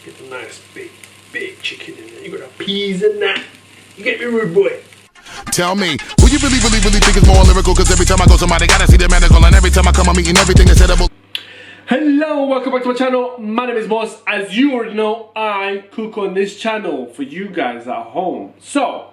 Get a nice big chicken in there. You got the peas and that. You get me, rude boy. Tell me, who you really think is more lyrical? Cause every time I go somebody gotta see the medical, and every time I come I'm eating everything is edible. Hello, welcome back to my channel. My name is Moss. As you already know, I cook on this channel for you guys at home. So,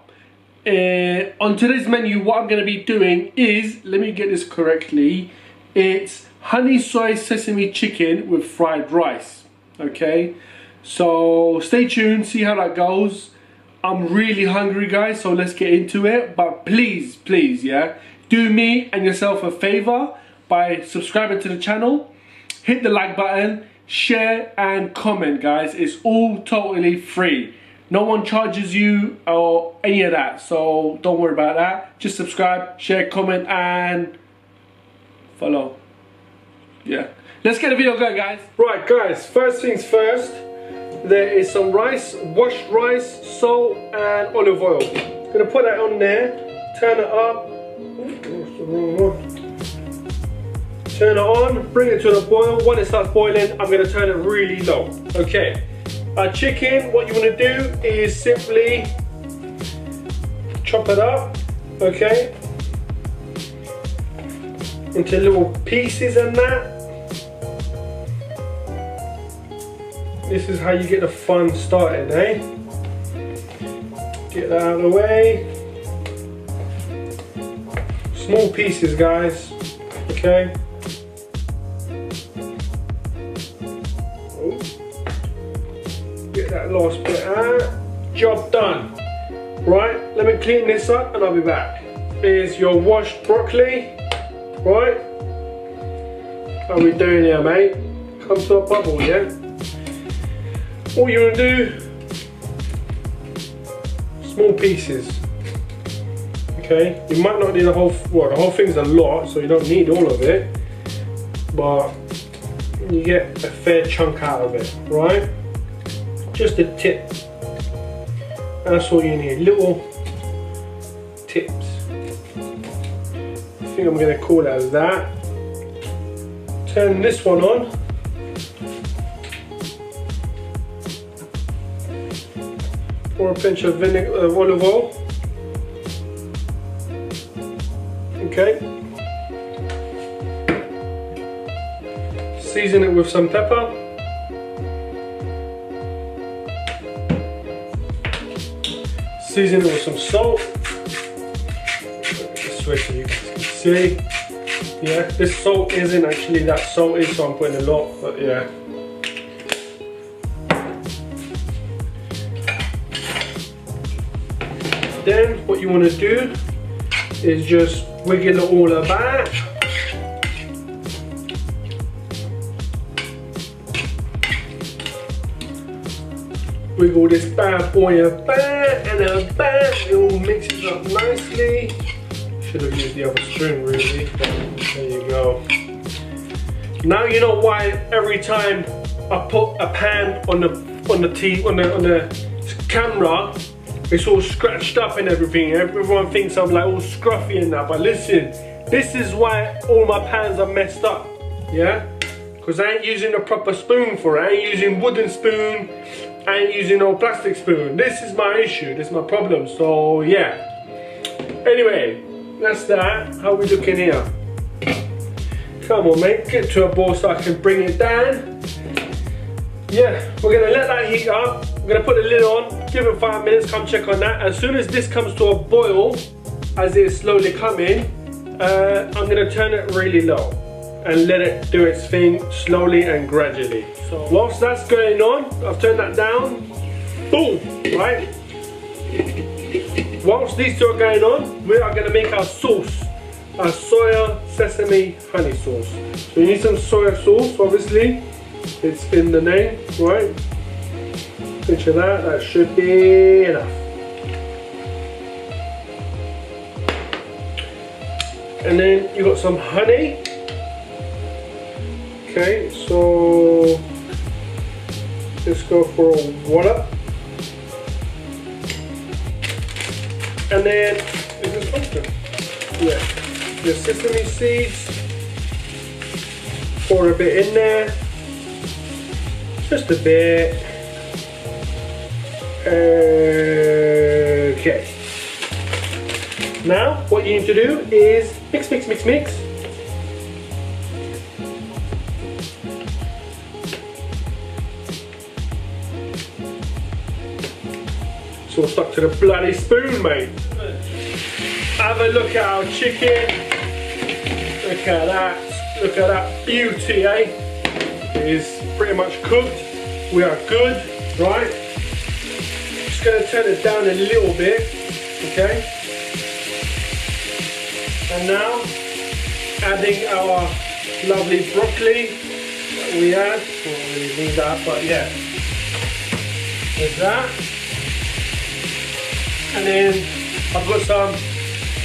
on today's menu, what I'm gonna be doing is, let me get this correctly, it's honey soy sesame chicken with fried rice. Okay, so stay tuned, see how that goes. I'm really hungry, guys, so let's get into it. But please, yeah, do me and yourself a favor by subscribing to the channel, hit the like button, share and comment, guys. It's all totally free. No one charges you or any of that, so don't worry about that. Just subscribe, share, comment and follow. Yeah, let's get the video going, guys. Right, guys, first things first. There is some rice, washed rice, salt and olive oil. I'm gonna put that on there, turn it up. Turn it on, bring it to the boil. When it starts boiling, I'm gonna turn it really low. Okay, our chicken, what you wanna do is simply chop it up, okay, into little pieces and that. This is how you get the fun started, eh? Get that out of the way. Small pieces, guys, okay? Oh. Get that last bit out. Job done. Right, let me clean this up and I'll be back. Here's your washed broccoli, right? How are we doing here, mate? Come to a bubble, yeah? All you want to do, small pieces, okay? You might not need the whole, well, the whole thing's a lot, so you don't need all of it, but you get a fair chunk out of it, right? Just a tip, that's all you need, little tips. I think I'm going to call it as that. Turn this one on. Pour a pinch of olive oil. Okay. Season it with some pepper. Season it with some salt. This way so you guys can see. Yeah, this salt isn't actually that salty, so I'm putting a lot, but yeah. Then what you want to do is just wiggle it all about. Wiggle this bad boy about and about. It all mixes up nicely. Should have used the other spoon really, but there you go. Now you know why every time I put a pan on the camera, it's all scratched up and everything. Everyone thinks I'm like all scruffy and that, but listen, this is why all my pans are messed up, yeah? Because I ain't using a proper spoon for it. I ain't using wooden spoon, I ain't using no plastic spoon. This is my issue, this is my problem, so yeah. Anyway, that's that. How are we looking here? Come on, mate, get to a boil so I can bring it down. Yeah, we're gonna let that heat up. I'm gonna put the lid on, give it 5 minutes, come check on that. As soon as this comes to a boil, as it's slowly coming, I'm gonna turn it really low and let it do its thing slowly and gradually. So whilst that's going on, I've turned that down. Boom, right? Whilst these two are going on, we are gonna make our sauce, our soy sesame honey sauce. So you need some soy sauce, obviously. It's in the name, right? Pinch of that, that should be enough. And then you got some honey. Okay, so let's go for a wallop. And then, is this open? Yeah, the sesame seeds. Pour a bit in there. Just a bit. Okay. Now, what you need to do is mix, mix, mix, mix. It's all stuck to the bloody spoon, mate. Have a look at our chicken. Look at that. Look at that beauty, eh? It is pretty much cooked. We are good, right? Just gonna turn it down a little bit, okay? And now, adding our lovely broccoli that we had. Don't really need that, but yeah. There's that. And then I've got some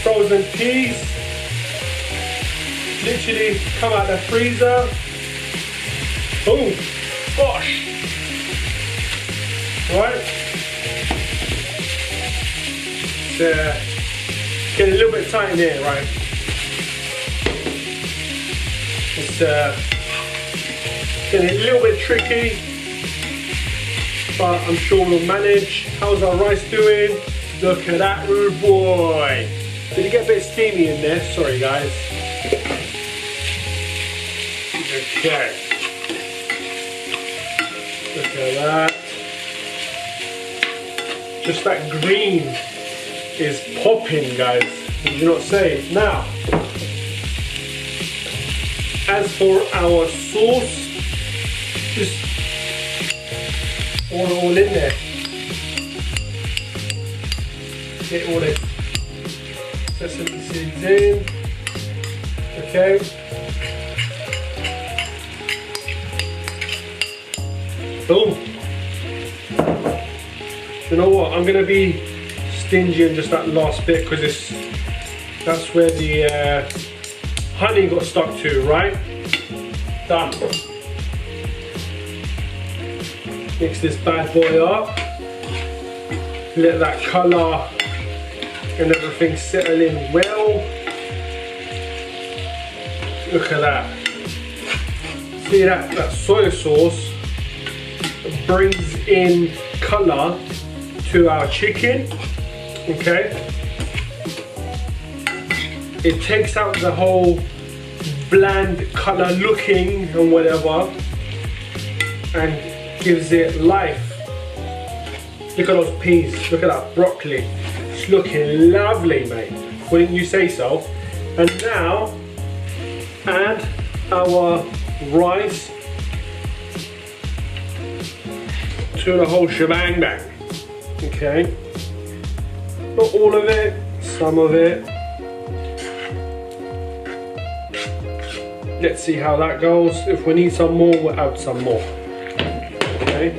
frozen peas. Literally come out of the freezer. Oh, gosh. Right. It's getting a little bit tight in here, right? It's getting a little bit tricky, but I'm sure we'll manage. How's our rice doing? Look at that rude boy. Did it get a bit steamy in there? Sorry guys. Okay. Look at that. Just that green is popping, guys. Did you not say? Now, as for our sauce, just pour it all in there. Get all the sesame seeds in. Okay. Boom. You know what? I'm gonna be stingy in just that last bit because that's where the honey got stuck to, right? Done. Mix this bad boy up. Let that colour and everything settle in well. Look at that. See that soy sauce brings in colour to our chicken, okay? It takes out the whole bland colour looking and whatever and gives it life. Look at those peas, look at that broccoli. It's looking lovely, mate. Wouldn't you say so? And now, add our rice to the whole shebang bang. Okay. Not all of it, some of it. Let's see how that goes. If we need some more, we'll add some more. Okay.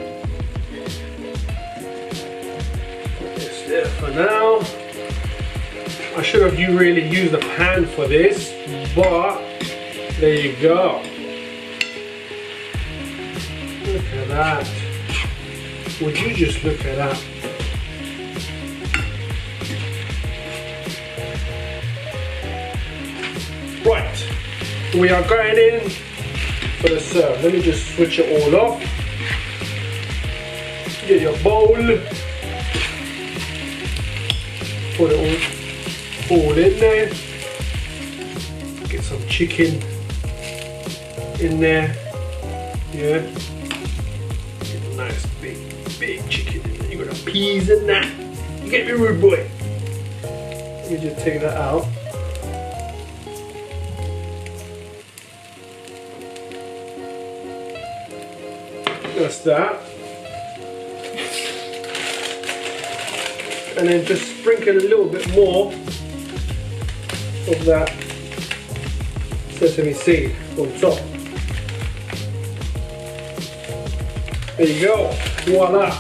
It's there for now. I should have really used a pan for this, but there you go. Look at that. Would you just look at that? Right, we are going in for the serve. Let me just switch it all off. Get your bowl. Put it all in there. Get some chicken in there. Yeah. Get a nice big chicken in there. You got the peas in that. You get me, rude boy. Let me just take that out. That's that. And then just sprinkle a little bit more of that sesame seed on top. There you go. Voila.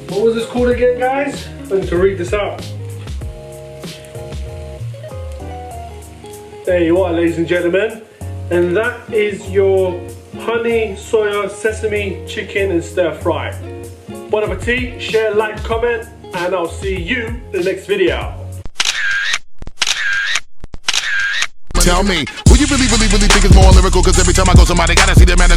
What was this called again, guys? I need to read this out. There you are, ladies and gentlemen. And that is your honey, soya, sesame, chicken and stir fry. Bon appetit, share, like, comment, and I'll see you in the next video. Tell me, who you really think is more lyrical? Cause every time I go somebody gotta see the man